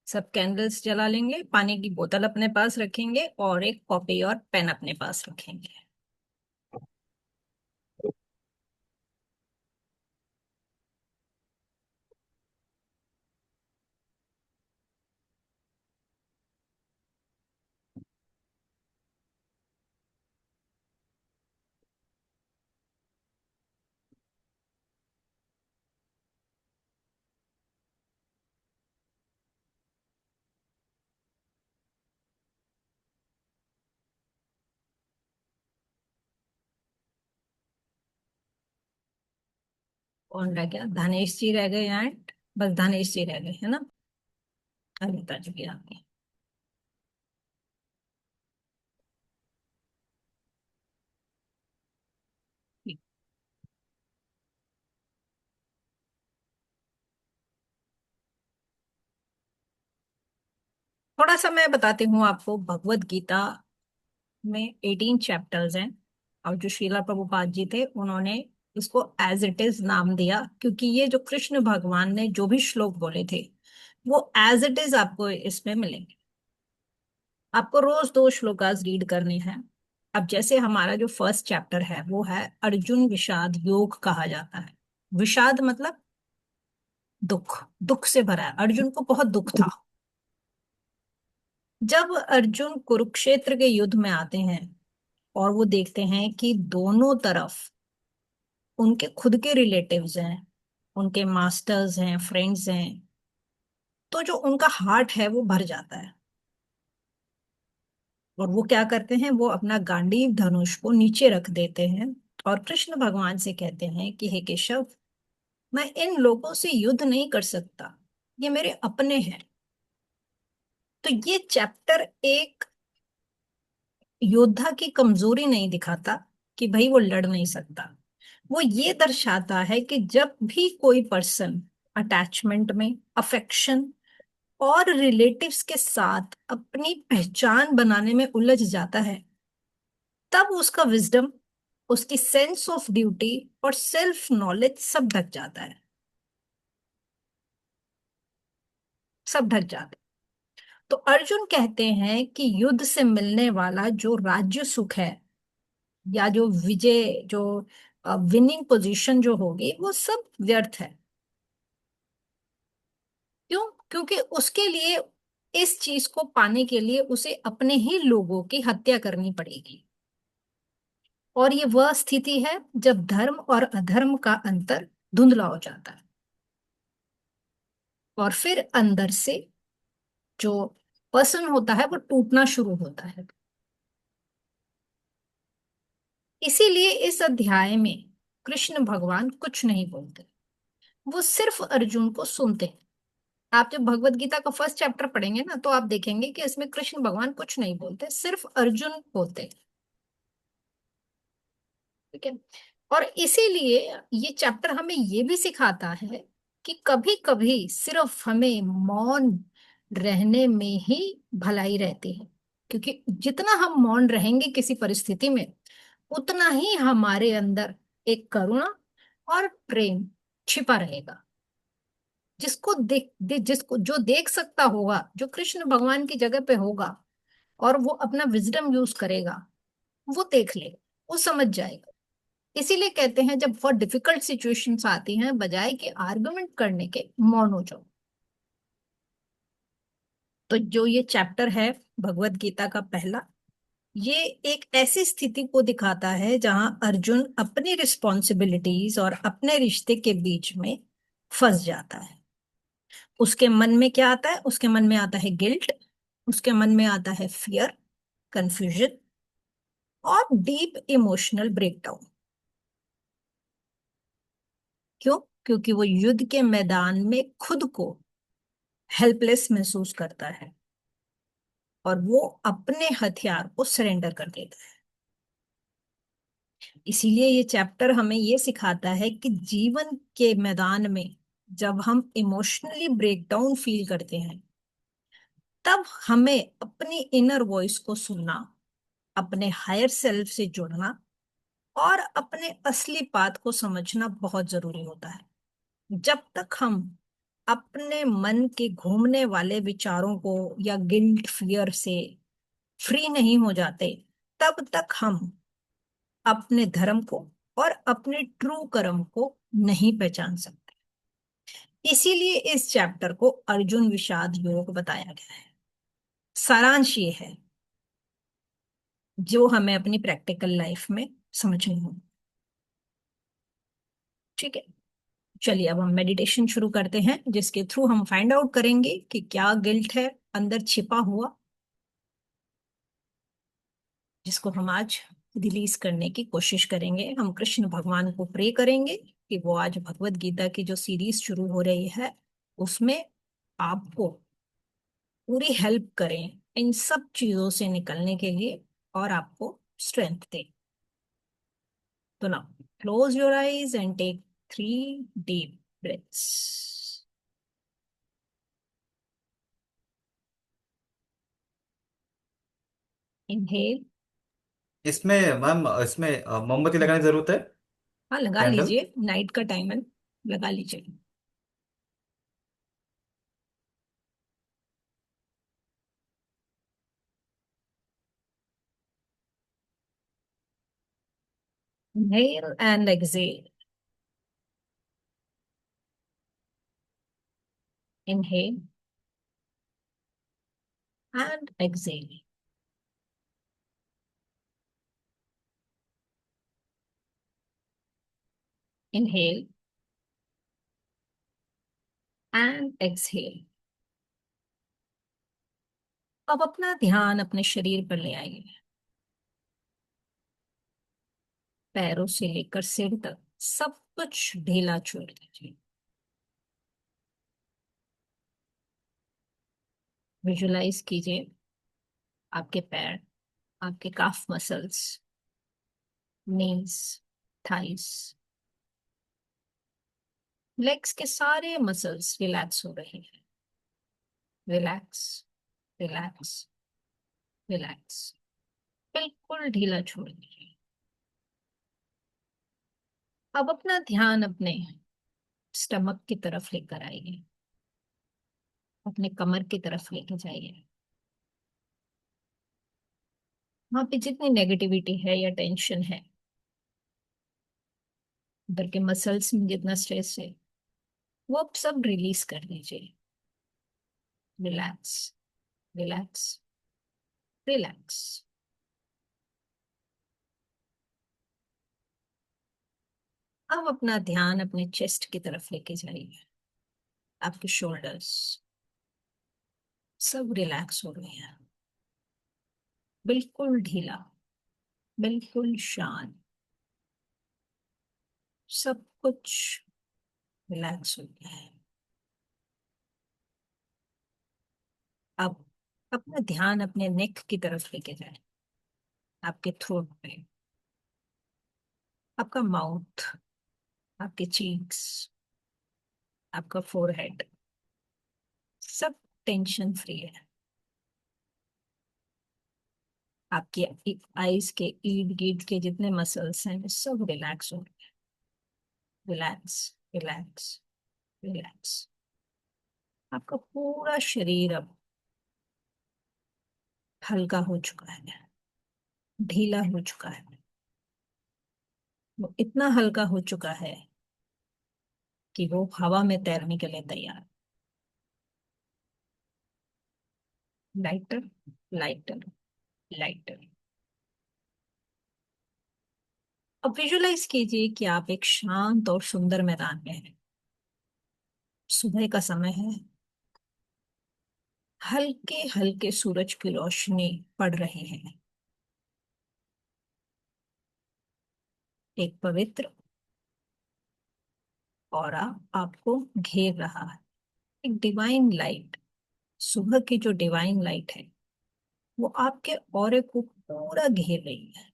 सब कैंडल्स जला लेंगे, पानी की बोतल अपने पास रखेंगे और एक कॉपी और पेन अपने पास रखेंगे। कौन रह गया? धनेश जी रह गए यहाँ। बस धनेश जी रह गए, है ना? अनिता जी भी आ गई। थोड़ा सा मैं बताती हूँ आपको। भगवत गीता में 18 चैप्टर्स हैं। और जो श्रीला प्रभुपाद जी थे, उन्होंने इसको एज इट इज नाम दिया, क्योंकि ये जो कृष्ण भगवान ने जो भी श्लोक बोले थे, वो एज इट इज आपको इसमें मिलेंगे। आपको रोज 2 श्लोकास रीड करने हैं। अब जैसे हमारा जो फर्स्ट चैप्टर है वो है अर्जुन विषाद योग कहा जाता है। विषाद मतलब दुख, दुख से भरा है। अर्जुन को बहुत दुख था। जब अर्जुन कुरुक्षेत्र के युद्ध में आते हैं और वो देखते हैं कि दोनों तरफ उनके खुद के रिलेटिव्स हैं, उनके मास्टर्स हैं, फ्रेंड्स हैं, तो जो उनका हार्ट है वो भर जाता है। और वो क्या करते हैं, वो अपना गांडीव धनुष को नीचे रख देते हैं और कृष्ण भगवान से कहते हैं कि हे केशव, मैं इन लोगों से युद्ध नहीं कर सकता, ये मेरे अपने हैं। तो ये चैप्टर एक योद्धा की कमजोरी नहीं दिखाता कि भाई वो लड़ नहीं सकता। वो ये दर्शाता है कि जब भी कोई पर्सन अटैचमेंट में, अफेक्शन और रिलेटिव्स के साथ अपनी पहचान बनाने में उलझ जाता है, तब उसका विजडम, उसकी सेंस ऑफ ड्यूटी और सेल्फ नॉलेज सब ढक जाता है। सब ढक जाता है। तो अर्जुन कहते हैं कि युद्ध से मिलने वाला जो राज्य सुख है, या जो विजय, जो विनिंग पोजीशन जो होगी, वो सब व्यर्थ है। क्यों? क्योंकि उसके लिए, इस चीज को पाने के लिए उसे अपने ही लोगों की हत्या करनी पड़ेगी। और ये वह स्थिति है जब धर्म और अधर्म का अंतर धुंधला हो जाता है और फिर अंदर से जो पर्सन होता है वो टूटना शुरू होता है। इसीलिए इस अध्याय में कृष्ण भगवान कुछ नहीं बोलते, वो सिर्फ अर्जुन को सुनते हैं। आप जब भगवत गीता का फर्स्ट चैप्टर पढ़ेंगे ना, तो आप देखेंगे कि इसमें कृष्ण भगवान कुछ नहीं बोलते, सिर्फ अर्जुन बोलते हैं। ठीक है। और इसीलिए ये चैप्टर हमें ये भी सिखाता है कि कभी कभी सिर्फ हमें मौन रहने में ही भलाई रहती है। क्योंकि जितना हम मौन रहेंगे किसी परिस्थिति में, उतना ही हमारे अंदर एक करुणा और प्रेम छिपा रहेगा। जिसको जो देख सकता होगा, जो कृष्ण भगवान की जगह पे होगा और वो अपना विजडम यूज करेगा, वो देख लेगा, वो समझ जाएगा। इसीलिए कहते हैं जब बहुत डिफिकल्ट सिचुएशंस आती हैं, बजाय कि आर्गुमेंट करने के, मौन हो जाओ। तो जो ये चैप्टर है भगवत गीता का पहला, ये एक ऐसी स्थिति को दिखाता है जहां अर्जुन अपनी रिस्पॉन्सिबिलिटीज और अपने रिश्ते के बीच में फंस जाता है। उसके मन में क्या आता है? उसके मन में आता है गिल्ट, उसके मन में आता है फियर, कंफ्यूजन और डीप इमोशनल ब्रेकडाउन। क्यों? क्योंकि वो युद्ध के मैदान में खुद को हेल्पलेस महसूस करता है और वो अपने हथियार को सरेंडर कर देता है। इसीलिए ये चैप्टर हमें ये सिखाता है कि जीवन के मैदान में जब हम इमोशनली ब्रेकडाउन फील करते हैं, तब हमें अपनी इनर वॉइस को सुनना, अपने हायर सेल्फ से जुड़ना और अपने असली बात को समझना बहुत जरूरी होता है। जब तक हम अपने मन के घूमने वाले विचारों को या गिल्ट फियर से फ्री नहीं हो जाते, तब तक हम अपने धर्म को और अपने ट्रू कर्म को नहीं पहचान सकते। इसीलिए इस चैप्टर को अर्जुन विषाद योग बताया गया है। सारांश ये है जो हमें अपनी प्रैक्टिकल लाइफ में समझनी होगी। ठीक है, चलिए अब हम मेडिटेशन शुरू करते हैं, जिसके थ्रू हम फाइंड आउट करेंगे कि क्या गिल्ट है अंदर छिपा हुआ, जिसको हम आज रिलीज करने की कोशिश करेंगे। हम कृष्ण भगवान को प्रे करेंगे कि वो आज भगवत गीता की जो सीरीज शुरू हो रही है उसमें आपको पूरी हेल्प करें इन सब चीजों से निकलने के लिए और आपको स्ट्रेंथ दे। तो now close your eyes and take 3 deep breaths. Inhale. इसमें मैम, इसमें मोमबत्ती लगाने की जरूरत है? हाँ, लगा कैंडल। लीजिए, नाइट का टाइम है, लगा लीजिए। Inhale and exhale. Inhale and exhale. Inhale and exhale. अब अपना ध्यान अपने शरीर पर ले आइए। पैरों से लेकर सिर तक सब कुछ ढीला छोड़ दीजिए। विजुलाइज कीजिए आपके पैर, आपके काफ मसल्स, नीज, थाइस, लेग्स के सारे मसल्स रिलैक्स हो रहे हैं। Relax, relax, relax. बिल्कुल ढीला छोड़ दीजिए। अब अपना ध्यान अपने स्टमक की तरफ लेकर आइए, अपने कमर की तरफ लेके जाइए। वहां पे जितनी नेगेटिविटी है या टेंशन है, उधर के मसल्स में जितना स्ट्रेस है, वो आप सब रिलीज कर दीजिए। Relax, relax, relax. अब अपना ध्यान अपने चेस्ट की तरफ लेके जाइए। आपके शोल्डर्स सब रिलैक्स हो रहे हैं, बिल्कुल ढीला, बिल्कुल शांत, सब कुछ रिलैक्स हो गया है। अब अपना ध्यान अपने नेक की तरफ लेके जाए, आपके थ्रोट पे, आपका माउथ, आपके चीक्स, आपका फोरहेड, सब टेंशन फ्री है। आपकी आईज के इर्द गिर्द के जितने मसल्स हैं वो सब रिलैक्स हो रहे हैं। Relax, relax, relax. आपका पूरा शरीर अब हल्का हो चुका है, ढीला हो चुका है। वो इतना हल्का हो चुका है कि वो हवा में तैरने के लिए तैयार। Lighter, lighter, lighter. अब विजुलाइज कीजिए कि आप एक शांत और सुंदर मैदान में हैं। सुबह का समय है, हल्के हल्के सूरज की रोशनी पड़ रही है। एक पवित्र ऑरा आपको घेर रहा है। एक डिवाइन लाइट, सुबह की जो डिवाइन लाइट है वो आपके ऑरे को पूरा घेर रही है।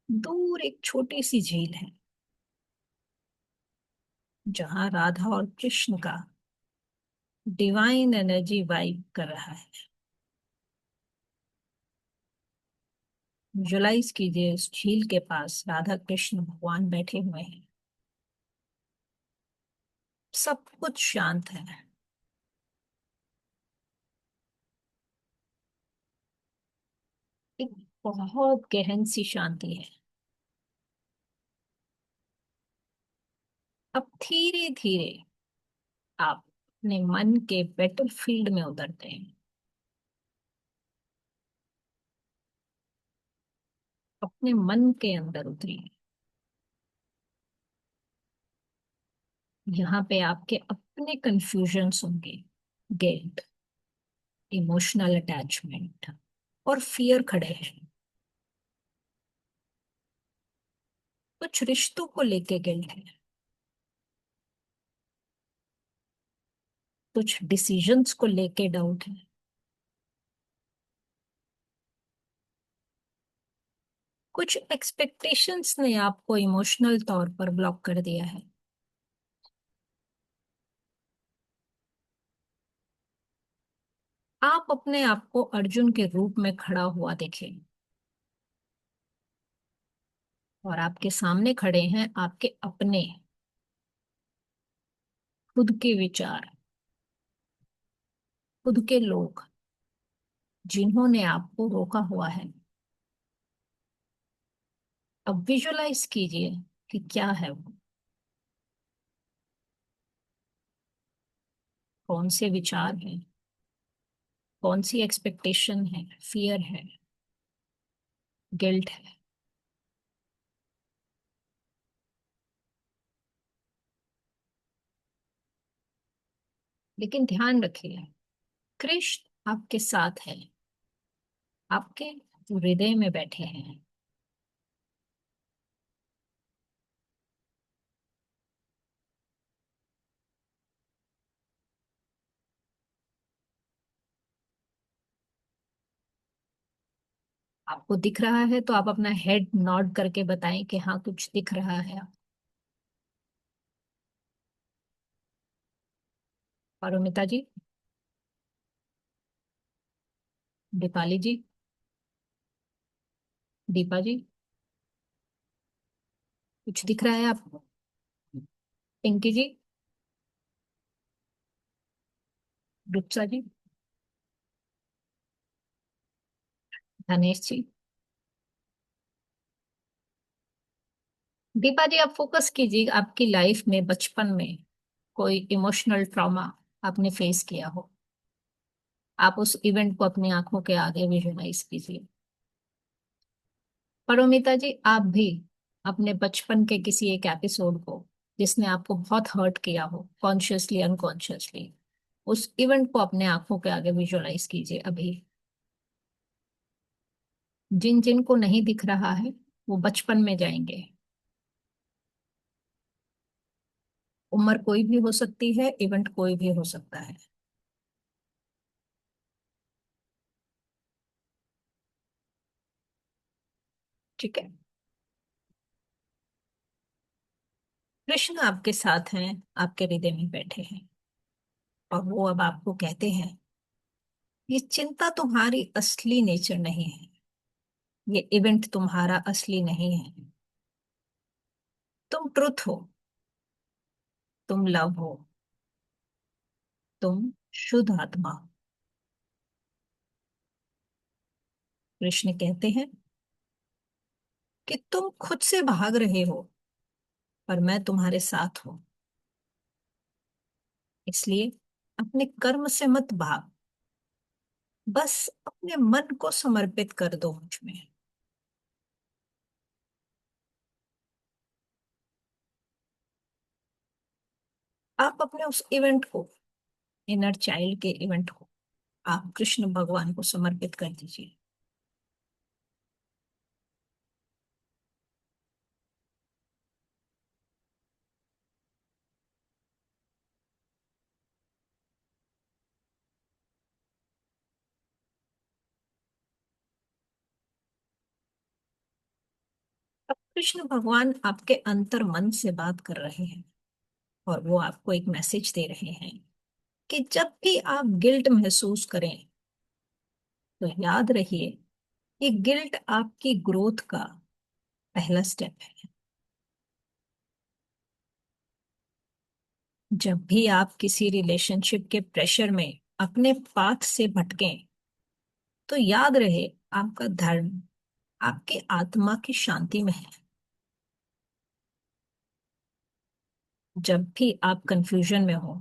दूर एक छोटी सी झील है जहां राधा और कृष्ण का डिवाइन एनर्जी वाइब कर रहा है। विजुलाइज कीजिए, इस झील के पास राधा कृष्ण भगवान बैठे हुए हैं। सब कुछ शांत है। एक बहुत गहन सी शांति है। अब धीरे धीरे आप अपने मन के बैटलफील्ड में उतरते हैं। अपने मन के अंदर उतरिए। यहाँ पे आपके अपने कंफ्यूजन्स होंगे, गिल्ट, इमोशनल अटैचमेंट और फियर खड़े हैं। कुछ रिश्तों को लेके गिल्ट है, कुछ डिसीजंस को लेके डाउट है, कुछ एक्सपेक्टेशंस ने आपको इमोशनल तौर पर ब्लॉक कर दिया है। आप अपने आप को अर्जुन के रूप में खड़ा हुआ देखें, और आपके सामने खड़े हैं आपके अपने खुद के विचार, खुद के लोग, जिन्होंने आपको रोका हुआ है। अब विजुलाइज कीजिए कि क्या है वो, कौन से विचार हैं, कौन सी एक्सपेक्टेशन है, फियर है, गिल्ट है। लेकिन ध्यान रखिए, कृष्ण आपके साथ है, आपके हृदय में बैठे हैं। आपको दिख रहा है तो आप अपना हेड नॉड करके बताएं कि हाँ कुछ दिख रहा है। पारोमिता जी, दीपाली जी, दीपा जी, कुछ दिख रहा है आपको? पिंकी जी, रुचा जी, धनेश जी। दीपा जी, आप फोकस कीजिए, आपकी लाइफ में बचपन में कोई इमोशनल ट्रॉमा आपने फेस किया हो। आप उस इवेंट को अपनी आंखों के आगे विजुलाइज कीजिए। परमिता जी, आप भी अपने बचपन के किसी एक एपिसोड को, जिसने आपको बहुत हर्ट किया हो, कॉन्शियसली अनकॉन्शियसली, उस इवेंट को अपने आंखों के आगे विजुलाइज कीजिए अभी। जिन जिन को नहीं दिख रहा है वो बचपन में जाएंगे। उम्र कोई भी हो सकती है, इवेंट कोई भी हो सकता है। ठीक है। कृष्ण आपके साथ हैं, आपके हृदय में बैठे हैं, और वो अब आपको कहते हैं, ये चिंता तुम्हारी असली नेचर नहीं है, ये इवेंट तुम्हारा असली नहीं है। तुम ट्रुथ हो, तुम लव हो, तुम शुद्ध आत्मा हो। कृष्ण कहते हैं कि तुम खुद से भाग रहे हो, पर मैं तुम्हारे साथ हूं। इसलिए अपने कर्म से मत भाग, बस अपने मन को समर्पित कर दो मुझ में। आप अपने उस इवेंट को, इनर चाइल्ड के इवेंट को, आप कृष्ण भगवान को समर्पित कर दीजिए। अब कृष्ण भगवान आपके अंतर मन से बात कर रहे हैं, और वो आपको एक मैसेज दे रहे हैं कि जब भी आप गिल्ट महसूस करें तो याद रहिए ये गिल्ट आपकी ग्रोथ का पहला स्टेप है। जब भी आप किसी रिलेशनशिप के प्रेशर में अपने पाथ से भटकें, तो याद रहे, आपका धर्म आपके आत्मा की शांति में है। जब भी आप कंफ्यूजन में हो,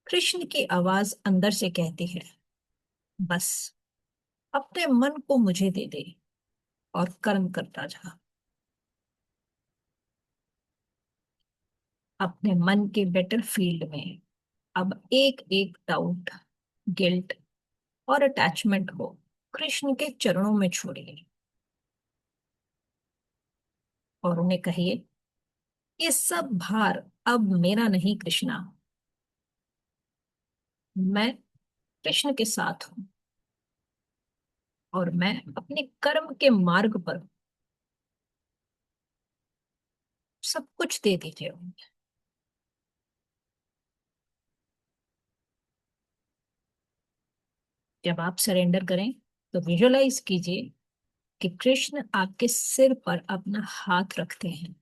कृष्ण की आवाज अंदर से कहती है, बस अपने मन को मुझे दे दे और कर्म करता जा। अपने मन के बेटर फील्ड में अब एक एक डाउट, गिल्ट और अटैचमेंट को कृष्ण के चरणों में छोड़िए और उन्हें कहिए, ये सब भार अब मेरा नहीं कृष्णा, मैं कृष्ण के साथ हूं और मैं अपने कर्म के मार्ग पर हूं। सब कुछ दे दीजिए उन्हें। जब आप सरेंडर करें, तो विजुअलाइज कीजिए कि कृष्ण आपके सिर पर अपना हाथ रखते हैं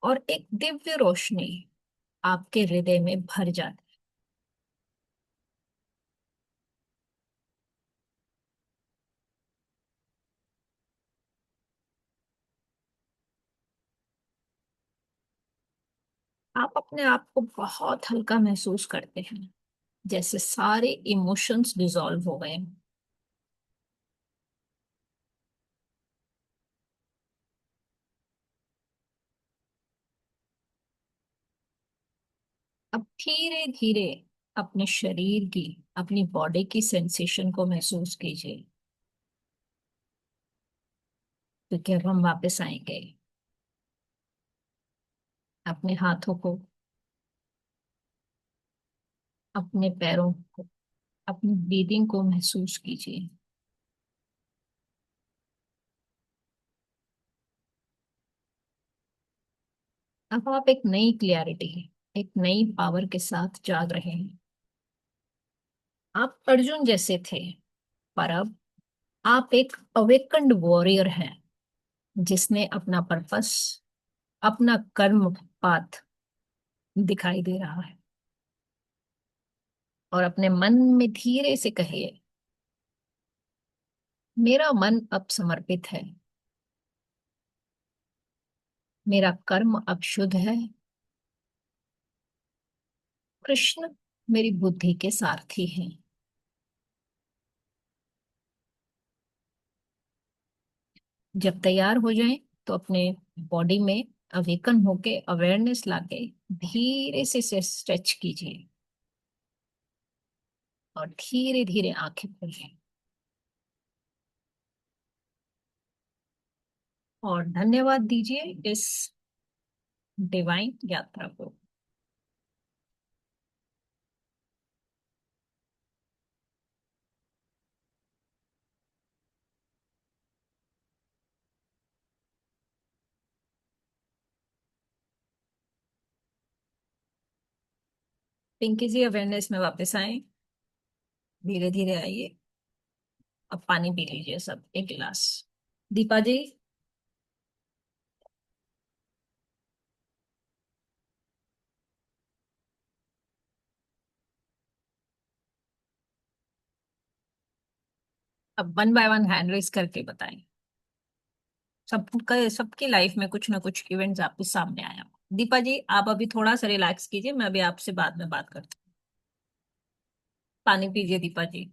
और एक दिव्य रोशनी आपके हृदय में भर जाती है। आप अपने आप को बहुत हल्का महसूस करते हैं, जैसे सारे इमोशंस डिसॉल्व हो गए। अब धीरे धीरे अपने शरीर की, अपनी बॉडी की सेंसेशन को महसूस कीजिए, क्योंकि अब हम वापस आएंगे। अपने हाथों को, अपने पैरों को, अपनी ब्रीदिंग को महसूस कीजिए। अब आप एक नई क्लियरिटी, एक नई पावर के साथ जाग रहे हैं। आप अर्जुन जैसे थे, पर अब आप एक अवेकन्ड वॉरियर हैं, जिसने अपना पर्पस, अपना कर्म पाथ दिखाई दे रहा है। और अपने मन में धीरे से कहिए, मेरा मन अब समर्पित है, मेरा कर्म अब शुद्ध है, कृष्ण मेरी बुद्धि के सारथी हैं। जब तैयार हो जाएं, तो अपने बॉडी में अवेकन होके अवेयरनेस लाके धीरे से स्ट्रेच कीजिए और धीरे धीरे आंखें खोलें और धन्यवाद दीजिए इस डिवाइन यात्रा को। पिंकी जी, अवेयरनेस में वापस आए, धीरे धीरे आइए। अब पानी पी लीजिए सब, एक गिलास। दीपा जी, अब one by one hand raise करके बताएं। सबका, सबकी लाइफ में कुछ ना कुछ इवेंट्स आपके सामने आया हो। दीपा जी, आप अभी थोड़ा सा रिलैक्स कीजिए, मैं अभी आपसे बाद में बात करती हूँ। पानी पीजिए दीपा जी।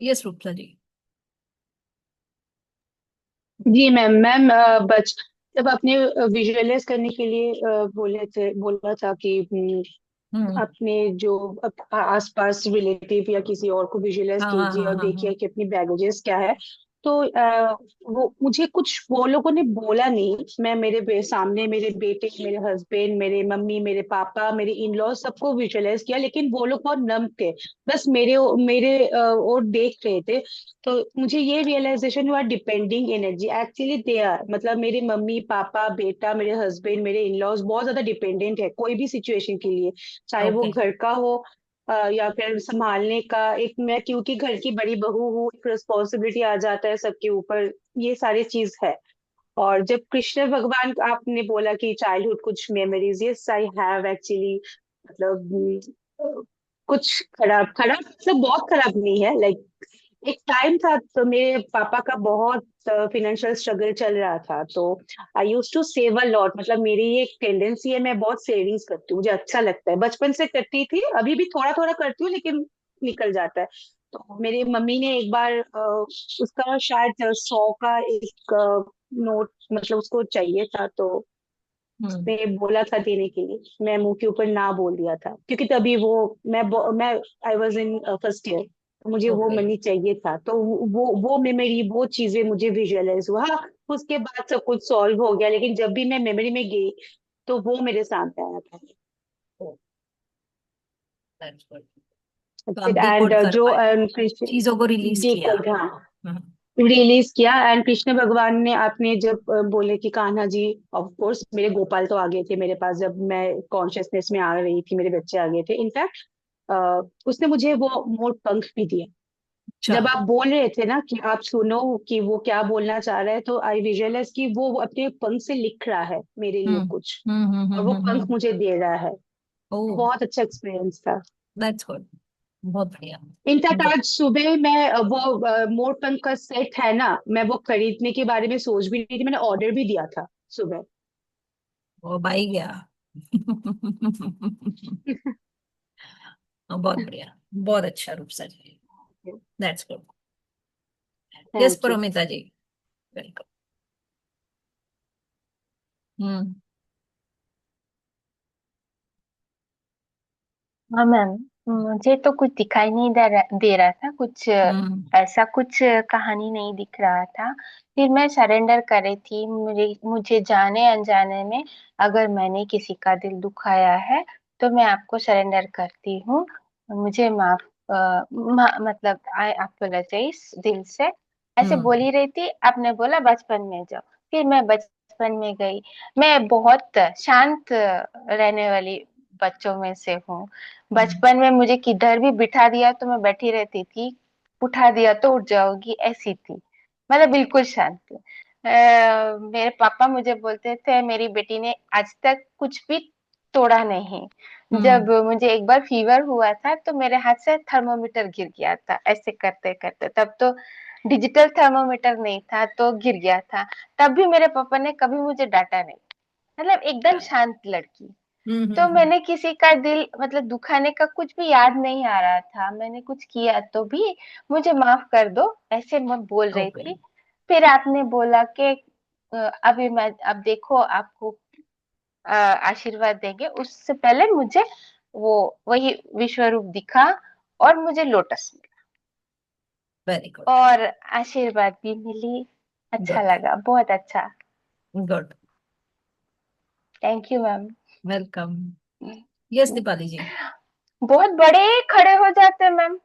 यस रूपसा जी। जी मैम। मैम जब आपने विजुअलाइज करने के लिए बोला था कि हम्म। अपने जो आसपास रिलेटिव या किसी और को विजुअलाइज हाँ हाँ कीजिए हाँ और हाँ हाँ। देखिए कि अपनी बैगेजेस क्या है। तो वो मुझे कुछ वो लोगों ने बोला नहीं। मैं सामने मेरे बेटे, मेरे हस्बैंड, मेरे मम्मी, मेरे पापा, मेरे इन लॉ सबको विजुअलाइज किया, लेकिन वो लोग बहुत नम थे। बस मेरे मेरे और देख रहे थे। तो मुझे ये रियलाइजेशन हुआ, depending energy actually they are, मतलब मेरे मम्मी पापा, बेटा, मेरे हस्बैंड, मेरे इन लॉज बहुत ज्यादा डिपेंडेंट है कोई भी सिचुएशन के लिए, चाहे वो ओके। घर का हो, या फिर संभालने का एक, मैं क्योंकि घर की बड़ी बहू हूँ, एक रिस्पॉन्सिबिलिटी आ जाता है सबके ऊपर, ये सारी चीज है। और जब कृष्ण भगवान आपने बोला कि चाइल्डहुड कुछ memories, yes I have actually. मतलब कुछ खराब खराब मतलब बहुत खराब नहीं है, लाइक एक टाइम था तो मेरे पापा का बहुत फिनेंशियल स्ट्रगल चल रहा था, तो I use to save a lot. मतलब मेरी ये एक टेंडेंसी है, मैं बहुत सेविंग्स करती हूँ, मुझे अच्छा लगता है, बचपन से करती थी, अभी भी थोड़ा थोड़ा करती हूँ, लेकिन निकल जाता है। तो मेरी मम्मी ने एक बार उसका शायद 100 का एक नोट, मतलब उसको चाहिए था, तो हम्म। उसने बोला था देने के लिए, मैं मुंह के ऊपर ना बोल दिया था, क्योंकि तभी वो, मैं I was in first year, तो मुझे वो ओके। मनी चाहिए था, तो वो मेमोरी, वो चीजें मुझे विजुअलाइज हुआ। हाँ, उसके बाद सब कुछ सॉल्व हो गया, लेकिन जब भी मैं मेमोरी में गई तो वो मेरे सामने आया था। That's good. तो आप एंड डिकोड कर जो पाए, कृष्ण चीजों को रिलीज किया। देखो, हाँ, हम्म। रिलीज किया। एंड कृष्ण भगवान ने, आपने जब बोले कि कान्हा जी, ऑफ कोर्स मेरे गोपाल तो आ गए थे मेरे पास, जब मैं कॉन्शियसनेस में आ रही थी, मेरे बच्चे आ गए थे इनफैक्ट। उसने मुझे वो मोर पंख भी दिया। अच्छा। जब आप बोल रहे थे ना कि आप सुनो कि वो क्या बोलना चाह रहा है, तो आई विजुअलाइज कि वो अपने पंख से लिख रहा है मेरे लिए हम्म कुछ, हम्म हम्म और हम्म वो हम्म पंख मुझे दे रहा है। ओह, बहुत अच्छा एक्सपीरियंस था। That's good. बहुत बढ़िया। इनफैक्ट ब- आज सुबह मैं वो मोर पंख का सेट है ना, मैं वो खरीदने के बारे में सोच भी रही थी, मैंने ऑर्डर भी दिया था सुबह। वो भाई गया। बहुत बढ़िया, बहुत अच्छा रूप सजे। That's good. Yes thank you. Paromita ji, welcome. Hmm हाँ मैम, मुझे तो कुछ दिखाई नहीं दे रहा था कुछ, हम्म ऐसा कुछ कहानी नहीं दिख रहा था। फिर मैं सरेंडर कर रही थी, मुझे जाने अनजाने में अगर मैंने किसी का दिल दुखाया है तो मैं आपको सरेंडर करती हूँ, मुझे माफ, मतलब आई अपोलोजाइज दिल से, ऐसे हम्म बोल ही रही थी। आपने बोला बचपन में जाओ, फिर मैं बचपन में गई। मैं बहुत शांत रहने वाली बच्चों में से हूँ। हम्म बचपन में मुझे किधर भी बिठा दिया तो मैं बैठी रहती थी, उठा दिया तो उठ जाओगी, ऐसी थी, मतलब बिल्कुल शांत थी। मेरे पापा मुझे बोलते थे मेरी बेटी ने आज तक कुछ भी तोड़ा नहीं। हम्म जब मुझे एक बार फीवर हुआ था तो मेरे हाथ से थर्मोमीटर गिर गया था, ऐसे करते करते, तब तो डिजिटल थर्मोमीटर नहीं था तो गिर गया था। तब भी मेरे पापा ने कभी मुझे डांटा नहीं, मतलब एकदम शांत लड़की। तो हम्म। मैंने किसी का दिल मतलब दुखाने का कुछ भी याद नहीं आ रहा था, मैंने कुछ किया तो भी मुझे माफ कर दो, ऐसे मैं बोल रही ओके। थी। फिर आपने बोला कि अभी मैं, अब देखो आपको आशीर्वाद देंगे, उससे पहले मुझे वो वही विश्व रूप दिखा और मुझे लोटस वेरी गुड। मिला और आशीर्वाद भी मिली। अच्छा गुड। लगा, बहुत अच्छा। Good. Thank you ma'am. Welcome. Yes Deepali ji. बहुत बड़े खड़े हो जाते हैं मैम।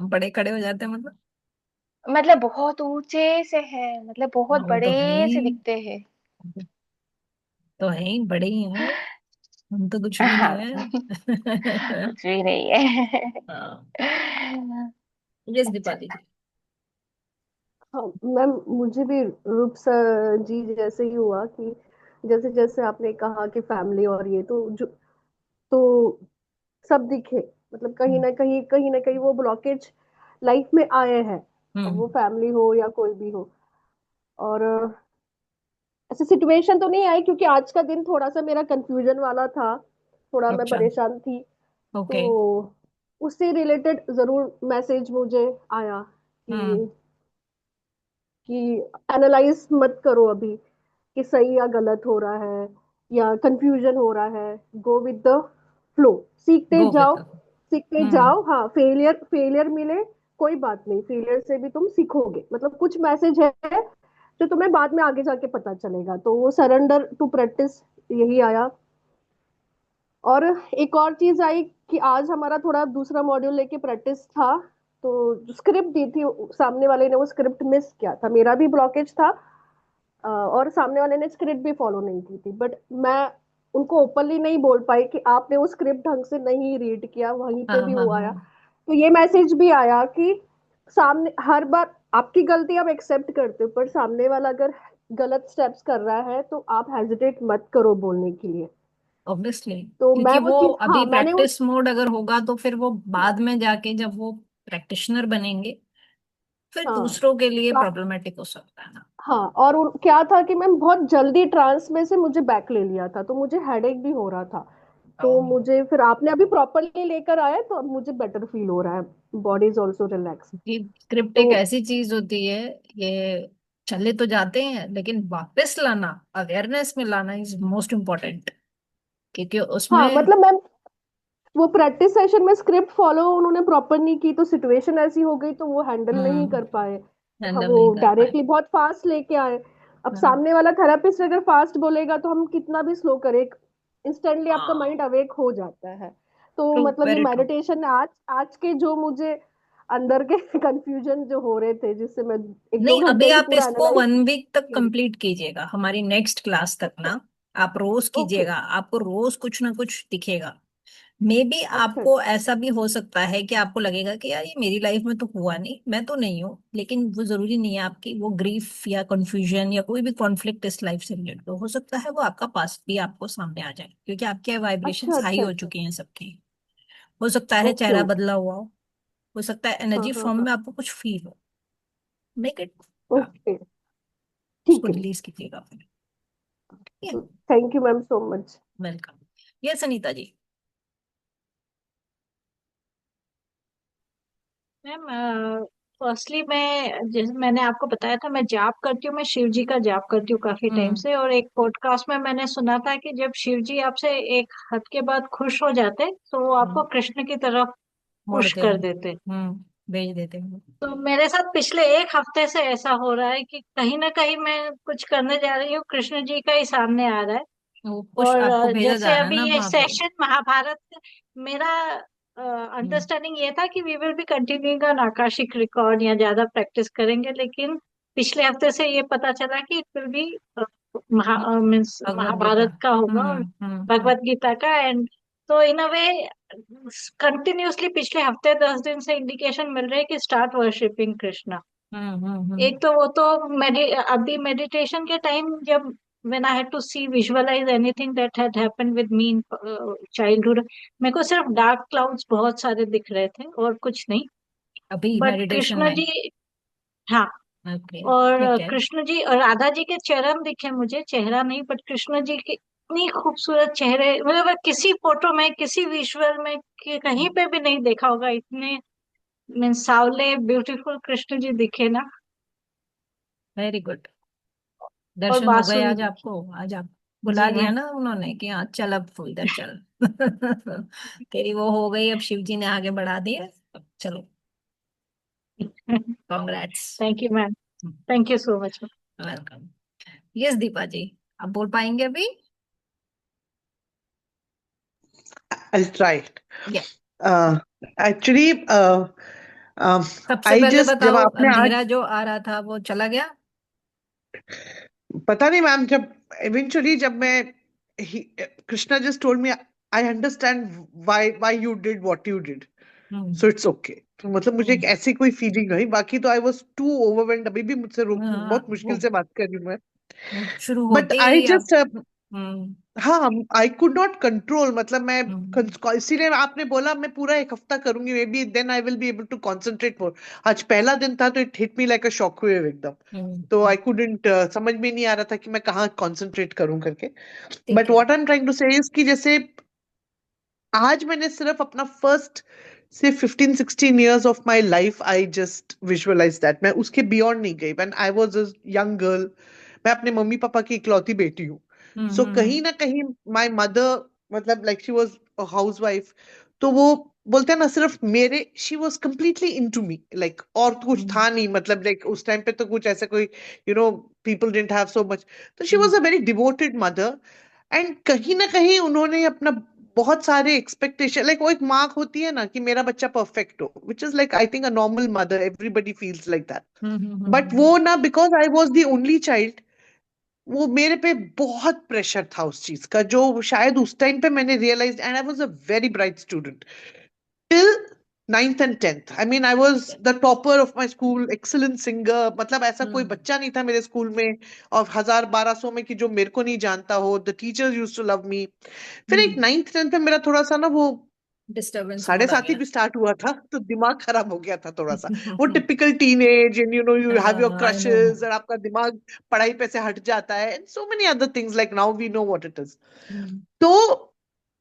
बड़े खड़े हो जाते हैं मतलब? मतलब बहुत ऊंचे से है, मतलब बहुत हाँ, वो तो है बड़े से ही। दिखते हैं। तो है ही, बड़े ही हैं वो। हम तो कुछ भी नहीं हाँ है। कुछ भी नहीं है। हाँ। यस अच्छा दीपाली था। जी। हाँ मैम, मुझे भी रूप सर जी जैसे ही हुआ कि जैसे जैसे आपने कहा कि फैमिली और ये तो जो तो सब दिखे, मतलब कहीं ना कहीं वो ब्लॉकेज लाइफ में आए हैं, अब वो हम्म। फैमिली हो या कोई भी हो। और ऐसी सिचुएशन तो नहीं आई, क्योंकि आज का दिन थोड़ा सा मेरा कंफ्यूजन वाला था, थोड़ा मैं अच्छा। परेशान थी। ओके। तो उससे रिलेटेड जरूर मैसेज मुझे आया हम्म। कि एनालाइज मत करो अभी कि सही या गलत हो रहा है या कंफ्यूजन हो रहा है। गो विद द फ्लो, सीखते गो जाओ, विद। सीखते हम्म। जाओ। हाँ, फेलियर फेलियर मिले कोई बात नहीं, फेलियर से भी तुम सीखोगे, मतलब कुछ मैसेज है जो तुम्हें बाद में आगे जाके पता चलेगा। तो वो सरेंडर टू प्रैक्टिस, यही आया। और एक और चीज आई कि आज हमारा थोड़ा दूसरा मॉड्यूल लेके प्रैक्टिस था, तो जो स्क्रिप्ट दी थी सामने वाले ने वो स्क्रिप्ट मिस किया था, मेरा भी ब्लॉकेज था। और सामने वाले ने स्क्रिप्ट भी फॉलो नहीं की थी, बट मैं उनको ओपनली नहीं बोल पाई कि आपने वो स्क्रिप्ट ढंग से नहीं रीड किया, वहीं हाँ पे भी हाँ वो आया। हाँ। तो ये मैसेज भी आया कि सामने हर बार आपकी गलती आप एक्सेप्ट करते हो, पर सामने वाला अगर गलत स्टेप्स कर रहा है तो आप हेजिटेट मत करो बोलने के लिए। ऑब्वियसली, तो मैं क्योंकि वो वो चीज, हाँ अभी मैंने वो, प्रैक्टिस मोड अगर होगा तो फिर वो बाद में जाके जब वो प्रैक्टिशनर बनेंगे फिर हाँ दूसरों के लिए प्रॉब्लमेटिक हो सकता है ना। हाँ, और क्या था कि मैं बहुत जल्दी ट्रांस में से मुझे बैक ले लिया था, तो मुझे हेडेक भी हो रहा था। तो मुझे फिर आपने अभी प्रॉपरली लेकर आया, तो अब मुझे बेटर फील हो रहा है, बॉडी इज ऑल्सो रिलैक्स। ये स्क्रिप्ट एक तो ऐसी चीज होती है, ये चले तो जाते हैं लेकिन वापस लाना, अवेयरनेस में लाना इज मोस्ट इम्पोर्टेंट, क्योंकि हाँ उसमें मतलब मैम, वो प्रैक्टिस सेशन में स्क्रिप्ट फॉलो उन्होंने प्रॉपर नहीं की, तो सिचुएशन ऐसी हो गई तो वो हैंडल नहीं कर पाए। हाँ, हैंडल वो नहीं कर पाए। डायरेक्टली बहुत फास्ट लेके आए। अब हाँ सामने वाला थेरेपिस्ट अगर फास्ट बोलेगा तो हम कितना भी स्लो करें, इंस्टेंटली आपका हाँ, माइंड अवेक हो जाता है। तो ट्रू, मतलब ये वेरी ट्रू। मेडिटेशन आज आज के जो मुझे अंदर के कंफ्यूजन जो हो रहे थे, जिससे मैं एक दो नहीं, अभी घंटे में आप पूरा इसको एनालाइज। 1 वीक तक कंप्लीट कीजिएगा, हमारी नेक्स्ट क्लास तक ना। आप रोज ओके। कीजिएगा, आपको रोज कुछ ना कुछ दिखेगा। मे बी अच्छा। आपको ऐसा भी हो सकता है कि आपको लगेगा कि यार ये मेरी लाइफ में तो हुआ नहीं, मैं तो नहीं हूँ, लेकिन वो जरूरी नहीं है। आपकी वो ग्रीफ या कंफ्यूजन या कोई भी कॉन्फ्लिक्ट इस लाइफ से रिलेटेड हो सकता है वो आपका पास्ट भी आपको सामने आ जाए, क्योंकि आपके अच्छा वाइब्रेशंस हाई अच्छा हो अच्छा। चुकी हैं सबकी। हो सकता है ओके चेहरा ओके। बदला हुआ हो सकता है हाँ एनर्जी हाँ फॉर्म हाँ। में आपको कुछ फील हो। Make it, okay. उसको ठीक है। रिलीज कीजिएगा फिर। Thank you ma'am so much. Welcome. Yes Anita ji. Ma'am, firstly मैं, जैसे मैंने आपको बताया था, मैं जाप करती हूँ, मैं शिव जी का जाप करती हूँ काफी टाइम हम्म। से। और एक पॉडकास्ट में मैंने सुना था कि जब शिव जी आपसे एक हद के बाद खुश हो जाते तो वो आपको हम्म, कृष्ण की तरफ पुश मोड़ते कर हैं। देते। भेज देते हैं। तो मेरे साथ पिछले एक हफ्ते से ऐसा हो रहा है कि कहीं ना कहीं मैं कुछ करने जा रही हूँ, कृष्ण जी का ही सामने आ रहा है। वो पुश और आपको भेजा जा जैसे रहा है अभी ना ये वहां पे। सेशन महाभारत, मेरा हम्म अंडरस्टैंडिंग ये था कि we will be continuing on akashic record या ज्यादा प्रैक्टिस करेंगे, लेकिन पिछले हफ्ते से ये पता चला कि it will be means Bhagavad Gita. Mahabharat का होगा और हम्म। भगवत गीता का। एंड तो इन अ वे कंटिन्यूअसली पिछले हफ्ते 10 दिन से इंडिकेशन मिल रहे हैं कि स्टार्ट वर्शिपिंग कृष्णा। हम्म। एक तो वो तो अभी मेडिटेशन के टाइम जब when I had to see visualize anything that had happened with me in childhood, मेरे को सिर्फ डार्क क्लाउड्स बहुत सारे दिख रहे थे और कुछ नहीं। अभी बट मेडिटेशन कृष्ण में। जी, हाँ, ओके, और ठीक है। कृष्ण जी और राधा जी के चरण दिखे मुझे, चेहरा नहीं, बट कृष्ण जी के इतनी खूबसूरत चेहरे, मतलब किसी फोटो में, किसी विजुअल में कहीं पे भी नहीं देखा होगा इतने मीन्स सावले ब्यूटीफुल कृष्ण जी दिखे ना। Very good. और दर्शन हो गए बांसुरी आज दिखी। आपको, आज आप बुला जी लिया मैम। ना उन्होंने कि हाँ चल अब इधर चल। तेरी वो हो गई, अब शिव जी ने आगे बढ़ा दिया। अब चलो, congrats. Thank you ma'am. Thank you so much. Welcome. Yes Deepa ji, आप बोल पाएंगे अभी? I'll try it. या Actually, सबसे I पहले just जब बताओ, आपने आज अंधेरा जो आ रहा था वो चला गया? पता नहीं मैम, जब eventually जब मैं Krishna just told me I understand why you did what you did, so hmm it's okay. तो मतलब मुझे एक हम्म। ऐसी कोई फीलिंग नहीं, बाकी तो I was too overwhelmed। अभी भी मुझसे बहुत वो मुश्किल से बात कर रही हूँ मैं। शुरू बट होते आई ही आप। जस्ट, हम्म हाँ, आई कुड नॉट कंट्रोल, मतलब मैं हम्म इसीलिए आपने बोला मैं पूरा एक हफ्ता करूंगी, maybe then I will be able to concentrate more. आज पहला दिन था तो it hit me like a shock wave एकदम। तो हम्म। आई कुडंट, समझ में नहीं आ रहा था कि मैं कहाँ कॉन्सेंट्रेट करूं करके। ठीक बट है। What I am trying to say is कि जैसे आज मैंने सिर्फ अपना फर्स्ट से 15-16 years of my life I just visualise that, मैं उसके बियॉन्ड नहीं गई। When I was a young girl, मैं अपने मम्मी पापा की इकलौती बेटी हूँ। सो कहीं हम्म। ना कहीं माई मदर, मतलब like she was a housewife, तो वो बोलते हैं ना, सिर्फ मेरे, she was completely into me, like और तो कुछ हम्म था नहीं, मतलब लाइक उस टाइम पे तो कुछ ऐसा कोई, people didn't have so much. तो she hmm was a very devoted mother. And कहीं ना कहीं उन्होंने अपना बहुत सारे एक्सपेक्टेशन, लाइक वो एक माँ होती है ना कि मेरा बच्चा परफेक्ट हो, which is like I think a normal mother, everybody feels like that. Hmm hmm but hmm वो ना, because I was the only child, वो मेरे पे बहुत प्रेशर था उस चीज का, जो शायद उस टाइम पे मैंने realise, and I was a very bright student till 9th and 10th. I mean, I was the topper of my school, excellent singer. मतलब ऐसा कोई हम्म। बच्चा नहीं था मेरे स्कूल में और 1000-1200 में कि जो मेरे को नहीं जानता हो. The teachers use to love me. फिर एक 9th-10th में मेरा थोड़ा सा ना वो डिस्टर्बेंस साढ़े मोड आ सात ही गया। भी स्टार्ट हुआ था, तो दिमाग खराब हो गया था थोड़ा सा. वो typical teenage, and you have your I know. Crushes और आपका दिमाग पढ़ाई पे से हट जाता है, and so many other things, like now we know what it is. तो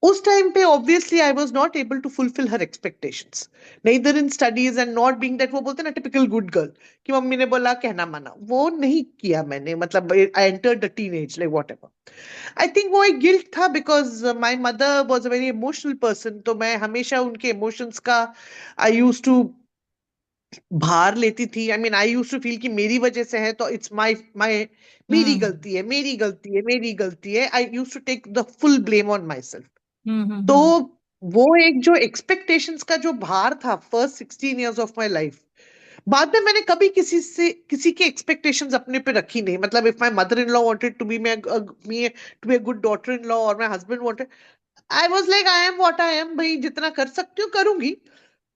उस टाइम पे obviously I was not able to fulfil her expectations, neither in studies and not being that, वो बोलते हैं ना टिपिकल गुड गर्ल, कि mummy ने बोला कहना माना, वो नहीं किया मैंने. मतलब I entered the teenage like whatever. I think वो एक गिल्ट था, because my mother was a very emotional person, तो मैं हमेशा उनके इमोशंस का आई यूज टू भार लेती थी. I mean, I use to feel कि मेरी वजह से है, तो इट्स माय माय मेरी हम्म गलती है, मेरी गलती है, मेरी गलती है. I use to take the full blame on myself. तो हम्म। वो एक जो एक्सपेक्टेशंस का जो भार था first 16 years of my life, बाद में मैंने कभी किसी के एक्सपेक्टेशंस अपने पे रखी नहीं. मतलब if my mother in law wanted to be me to be a good daughter in law, और my husband wanted, I was like I am what I am, भाई जितना कर सकती हूँ करूंगी.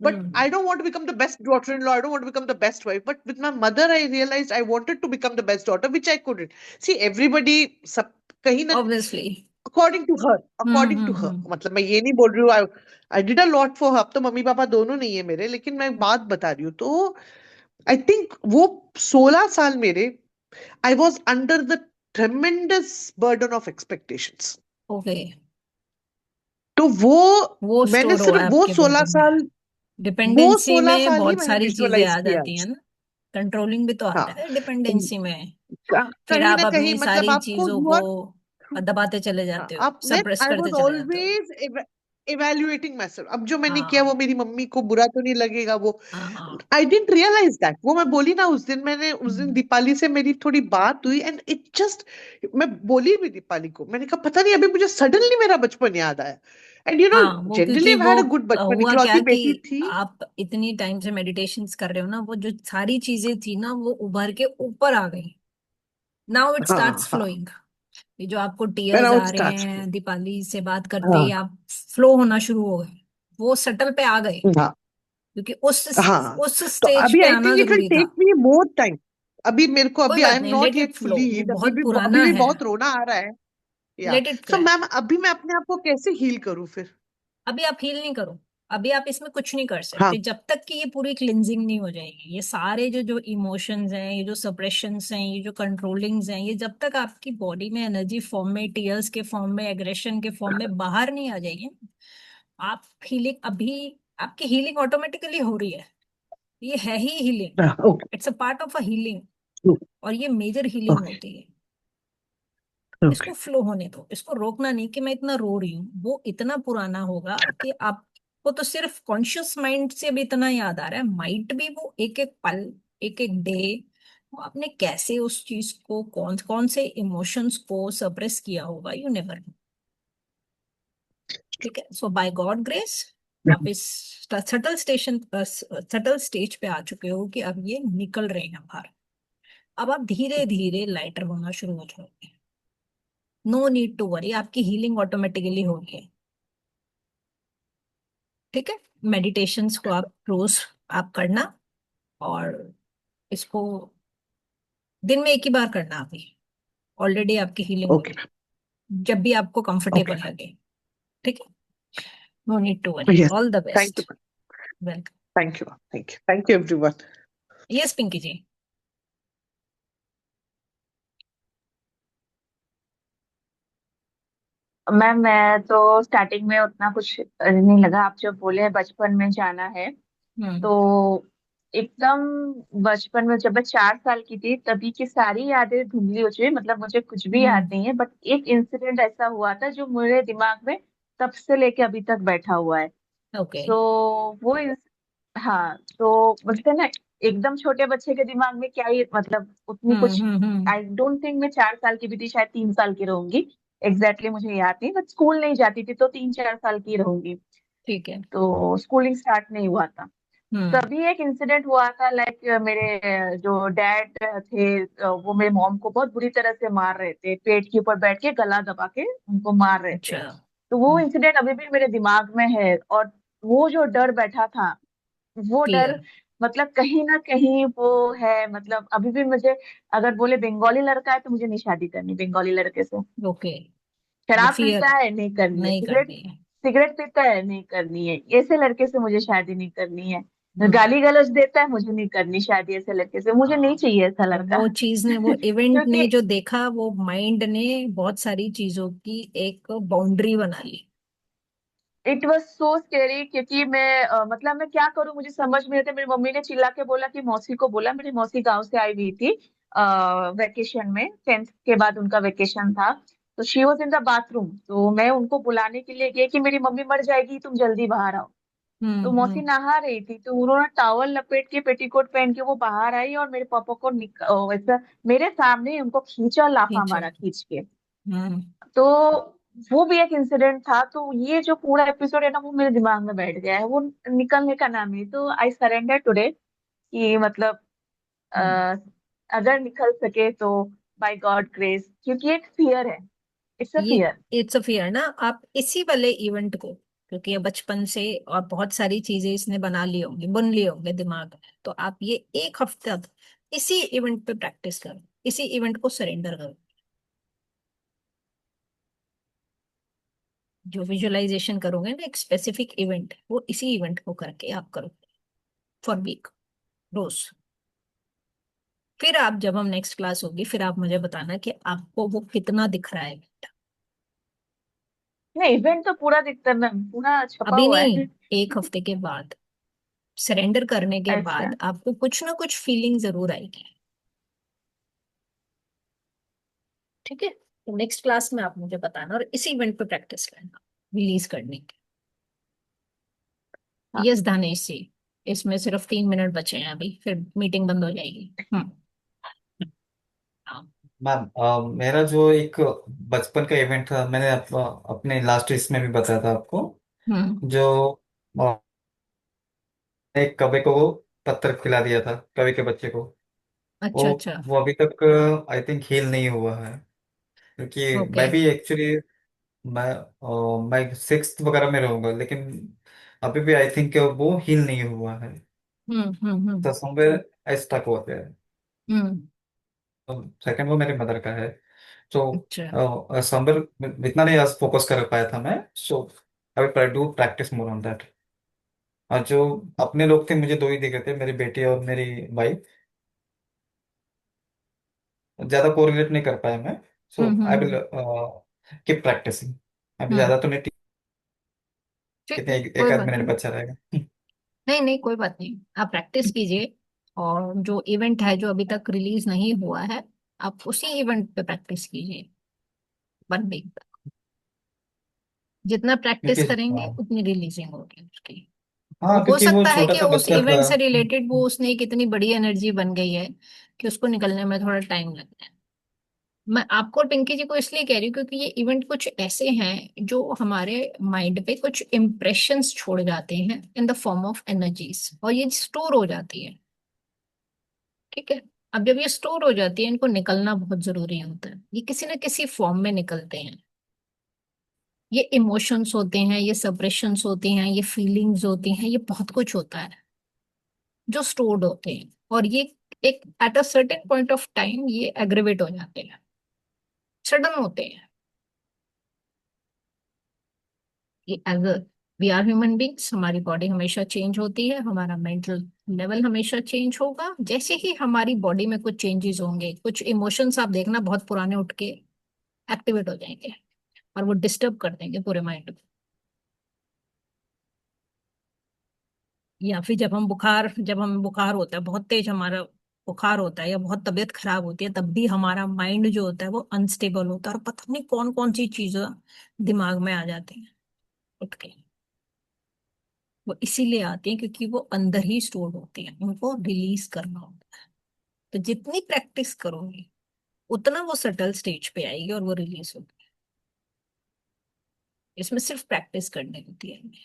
But I hmm. don't want to become the best daughter-in-law. I don't want to become the best wife. But with my mother, I realized I wanted to become the best daughter, which I couldn't. See, everybody, सब कहीं ना, obviously. According to her, according to her, hmm. मतलब मैं ये नहीं बोल रही हूँ I did a lot for her. अब तो मम्मी पापा दोनों नहीं है मेरे, लेकिन मैं बात बता रही हूँ. तो आई थिंक वो 16 साल मेरे, I was under the ट्रेमेंडस burden of expectations. Okay. तो वो मैंने स्टोर हुआ सिर्फ है वो आपके सोलह बॉडी में। साल वो डिपेंडेंसी सोलह में साल ही बहुत मैंने सारी चीजें विजुअलाइज आ किया. जाती है ना। कंट्रोलिंग भी तो आता हाँ, है डिपेंडेंसी में। फिर कहीं आप ना कहीं, अपनी मतलब सारी आपको चीजों यू को आर, दबाते चले हाँ, जाते हो, आप मैं सप्रेस आई करते वॉज चले जाते हो। Always evaluating my self. अब जो मैंने किया वो हाँ मेरी मम्मी को बुरा तो नहीं लगेगा वो. हाँ हाँ। I didn't realise that. वो मैं बोली ना उस दिन हम्म। दीपाली से मेरी थोड़ी बात हुई, एंड इट जस्ट, मैं बोली भी दीपाली को, मैंने कहा पता नहीं अभी मुझे सडनली मेरा बचपन याद आया. एंड हाँ वो जनरली क्योंकि आई वो हैड अ गुड बचपन, हुआ क्या इकलौती कि बेटी थी. आप इतनी टाइम से मेडिटेशंस कर रहे हो ना, वो जो सारी चीजें थी ना वो उभर के ऊपर आ गई। नाउ इट हाँ, स्टार्ट्स हाँ. फ्लोइंग। ये जो आपको And टीयर्स now it आ रहे starts. हैं दीपाली से बात करते ही हाँ, आप फ्लो होना शुरू हो गए, वो सटल पे आ गए। हाँ, क्योंकि हाँ. उस तो स्टेज अभी पे आई आना थिंक इट विल जरूरी था। Take me more time. अभी मेरे को, कोई अभी आई बात एम नहीं, not let it yet flow, fully वो हील्ड. बहुत पुराना अभी भी है। बहुत रोना आ रहा है. या, let it so cry. Ma'am, अभी मैं अपने आप को कैसे हील करूं फिर? अभी आप हील नहीं करो। अभी आप इसमें कुछ नहीं कर हाँ, सकते जब तक कि ये पूरी क्लिंजिंग नहीं हो जाएगी। ये सारे जो जो इमोशंस हैं, ये जो सप्रेशंस हैं, ये जो कंट्रोलिंग्स हैं, ये जब तक आपकी बॉडी में एनर्जी फॉर्म में, टीयर्स के फॉर्म में, एग्रेशन के फॉर्म में बाहर नहीं आ जाएगी, आप हीलिंग अभी, आपकी हीलिंग ऑटोमेटिकली हो रही है। ये है ही healing. Okay, it's a part of a healing. और ये मेजर हीलिंग ओके, होती है। ओके. इसको फ्लो होने दो, इसको रोकना नहीं कि मैं इतना रो रही हूँ। वो इतना पुराना होगा कि आपको तो सिर्फ कॉन्शियस माइंड से भी इतना याद आ रहा है, माइट भी वो एक एक पल, एक एक डे, वो आपने कैसे उस चीज को, कौन कौन से इमोशंस को सप्रेस किया होगा, यू नेवर नो। ठीक है। सो बाय गॉड ग्रेस आप इस सटल स्टेज पे आ चुके हो कि अब ये निकल रहे हैं बाहर। अब आप धीरे धीरे लाइटर होना शुरू हो जाओगे। नो नीड टू वरी, आपकी हीलिंग ऑटोमेटिकली हो रही है। ठीक है। मेडिटेशंस को आप रोज आप करना, और इसको दिन में एक ही बार करना। अभी ऑलरेडी आपकी हीलिंग हो ओके, रही है, जब भी आपको ओके. कंफर्टेबल लगे। ठीक है। No need to worry, yes, all the thank best. You, welcome. Thank you, thank you everyone. Yes Pinky ji. Ma'am मैं तो स्टार्टिंग में उतना कुछ नहीं लगा, आप जो बोले बचपन में जाना है हम्म तो एकदम बचपन में जब मैं 4 साल की थी तभी की सारी यादें धुंधली हो चुकी है, मतलब मुझे कुछ भी याद हम्म। नहीं है। बट एक इंसिडेंट ऐसा हुआ था जो मेरे दिमाग में तब से लेके अभी तक बैठा हुआ है। ओके। सो वो हाँ, तो बोलते हैं ना, एकदम छोटे बच्चे के दिमाग में क्या ही मतलब उतनी कुछ। हम्म। आई डोंट थिंक मैं 4 साल की भी थी, शायद 3 साल की रहूंगी। एग्जैक्टली मुझे याद नहीं, बट स्कूल नहीं जाती थी तो 3-4 साल की रहूंगी। ठीक है। तो स्कूलिंग स्टार्ट नहीं हुआ था। तभी एक इंसिडेंट हुआ था, लाइक मेरे जो डैड थे, वो मेरे मॉम को बहुत बुरी तरह से मार रहे थे, पेट के ऊपर बैठ के गला दबा के उनको मार रहे थे। अच्छा। तो वो इंसिडेंट अभी भी मेरे दिमाग में है, और वो जो डर बैठा था, वो डर क्लियर। मतलब कहीं ना कहीं वो है। मतलब अभी भी मुझे, अगर बोले बंगाली लड़का है तो मुझे नहीं शादी करनी बंगाली लड़के से। ओके। वो शराब पीता फियर है, नहीं करनी है। नहीं सिगरेट करनी है। सिगरेट पीता है, नहीं करनी है। ऐसे लड़के से मुझे शादी नहीं करनी है। हम्म। गाली गलौज देता है, मुझे नहीं करनी शादी ऐसे लड़के से। मुझे नहीं हाँ, चाहिए ऐसा तो लड़का। वो चीज ने, वो इवेंट ने क्योंकि जो देखा, वो माइंड ने बहुत सारी चीजों की एक बाउंड्री बना ली। इट वॉज सो स्केरी, क्योंकि मैं मतलब मैं क्या करूं मुझे समझ में नहीं आता। मेरी मम्मी ने चिल्ला के बोला कि मौसी को बोला, मेरी मौसी गांव से आई हुई थी वेकेशन में, 10th के बाद उनका वेकेशन था। तो she was in the bathroom, तो मैं उनको बुलाने के लिए गई कि मेरी मम्मी मर जाएगी, तुम जल्दी बाहर आओ। तो मौसी हम्म। नहा रही थी, तो उन्होंने टॉवल लपेट के पेटीकोट पहन के वो बाहर आई, और मेरे पापा को ऐसा मेरे सामने ही उनको खींचा, लाफा ठीक है। मारा खींच के। हम्म। तो वो भी एक इंसिडेंट था। तो ये जो पूरा एपिसोड है ना, वो मेरे दिमाग में बैठ गया है, वो निकलने का नाम नहीं। तो आई सरेंडर टुडे कि मतलब अ, हम्म। अगर निकल सके तो बाय गॉड ग्रेस, क्योंकि एक फियर है। इट्स अ ये फियर। इट्स अ फियर ना। आप इसी वाले इवेंट को, क्योंकि ये बचपन से और बहुत सारी चीजें इसने बना ली होंगी, बुन ली होंगे दिमाग में, तो आप ये एक हफ्ते तक इसी इवेंट पे प्रैक्टिस करो, इसी इवेंट को सरेंडर करो। जो विजुअलाइजेशन करोगे ना, एक स्पेसिफिक इवेंट, वो इसी इवेंट को करके आप करो फॉर वीक, रोज। फिर आप, जब हम नेक्स्ट क्लास होगी, फिर आप मुझे बताना कि आपको वो कितना दिख रहा है। नहीं, इवेंट तो पूरा दिखता है मैम, पूरा छपा अभी हुआ नहीं, है। एक हफ्ते के बाद, सरेंडर करने के अच्छा। बाद आपको कुछ ना कुछ फीलिंग जरूर आएगी। ठीक है, तो नेक्स्ट क्लास में आप मुझे बताना, और इसी इवेंट पे प्रैक्टिस करना रिलीज करने की। हाँ। यस दानेश जी, इसमें सिर्फ 3 मिनट बचे हैं अभी, फिर मीटिंग बंद हो जाएगी। हाँ। मैम, मेरा जो एक बचपन का इवेंट था, मैंने अपने लास्ट इसमें भी बताया था आपको। हम्म। जो एक कौवे को वो पत्थर खिला दिया था, कौवे के बच्चे को। वो अच्छा अच्छा। वो अभी तक आई थिंक हील नहीं हुआ है, क्योंकि ओके। मैं भी एक्चुअली मैं सिक्स्थ वगैरह में रहूंगा, लेकिन अभी भी आई थिंक वो हील नहीं हुआ है। तो समवेयर स्टक हो गया है। हम्म। सेकंड वो मेरे मदर का है। तो अच्छा। समवेयर इतना नहीं आज फोकस कर पाया था मैं। So I will do practice more on that. और जो अपने लोग थे, मुझे दो ही दिख रहे थे, मेरी बेटी और मेरी वाइफ। ज्यादा कोरिलेट नहीं कर पाया मैं। So I will hmm. Keep practising. अभी हम्म। ज्यादा तो नहीं, ठीक कितने है, एक कोई आध बात मिनट नहीं। बचा रहेगा। नहीं नहीं, कोई बात नहीं, आप प्रैक्टिस कीजिए। और जो इवेंट है जो अभी तक रिलीज नहीं हुआ है, आप उसी इवेंट पे प्रैक्टिस कीजिए 1 वीक। जितना प्रैक्टिस क्योंकि करेंगे हाँ, उतनी रिलीजिंग होगी उसकी। हाँ, हो क्योंकि वो सकता है छोटा कि सा उस बच्चा था। इवेंट से रिलेटेड वो उसने एक इतनी बड़ी एनर्जी बन गई है कि उसको निकलने में थोड़ा टाइम लगता है। मैं आपको और पिंकी जी को इसलिए कह रही हूँ क्योंकि ये इवेंट कुछ ऐसे हैं जो हमारे माइंड पे कुछ इम्प्रेशंस छोड़ जाते हैं in the form of energies, और ये स्टोर हो जाती है। ठीक है। अब जब ये स्टोर हो जाती है, इनको निकलना बहुत जरूरी होता है। ये किसी न किसी फॉर्म में निकलते हैं। ये इमोशंस होते हैं, ये सप्रेशंस होते हैं, ये फीलिंग्स होती हैं, ये बहुत कुछ होता है जो स्टोर्ड होते हैं। और ये एक at a certain point of time ये एग्रीवेट हो जाते हैं, सडन होते हैं। ये as a we are human beings, हमारी बॉडी हमेशा चेंज होती है, हमारा मेंटल लेवल हमेशा चेंज होगा। जैसे ही हमारी बॉडी में कुछ चेंजेस होंगे, कुछ इमोशंस आप देखना बहुत पुराने उठ के एक्टिवेट हो जाएंगे, और वो डिस्टर्ब कर देंगे पूरे माइंड को। या फिर जब हम बुखार होता है, बहुत तेज हमारा बुखार होता है, या बहुत तबीयत खराब होती है, तब भी हमारा माइंड जो होता है वो अनस्टेबल होता है, और पता नहीं कौन कौन सी चीजें दिमाग में आ जाती हैं उठ के। वो इसीलिए आती है क्योंकि वो अंदर ही स्टोर होती है, उनको रिलीज करना होता है। तो जितनी प्रैक्टिस करोगे, उतना वो सटल स्टेज पे आएगी और वो रिलीज होगी। इसमें सिर्फ प्रैक्टिस करनी होती है हमें।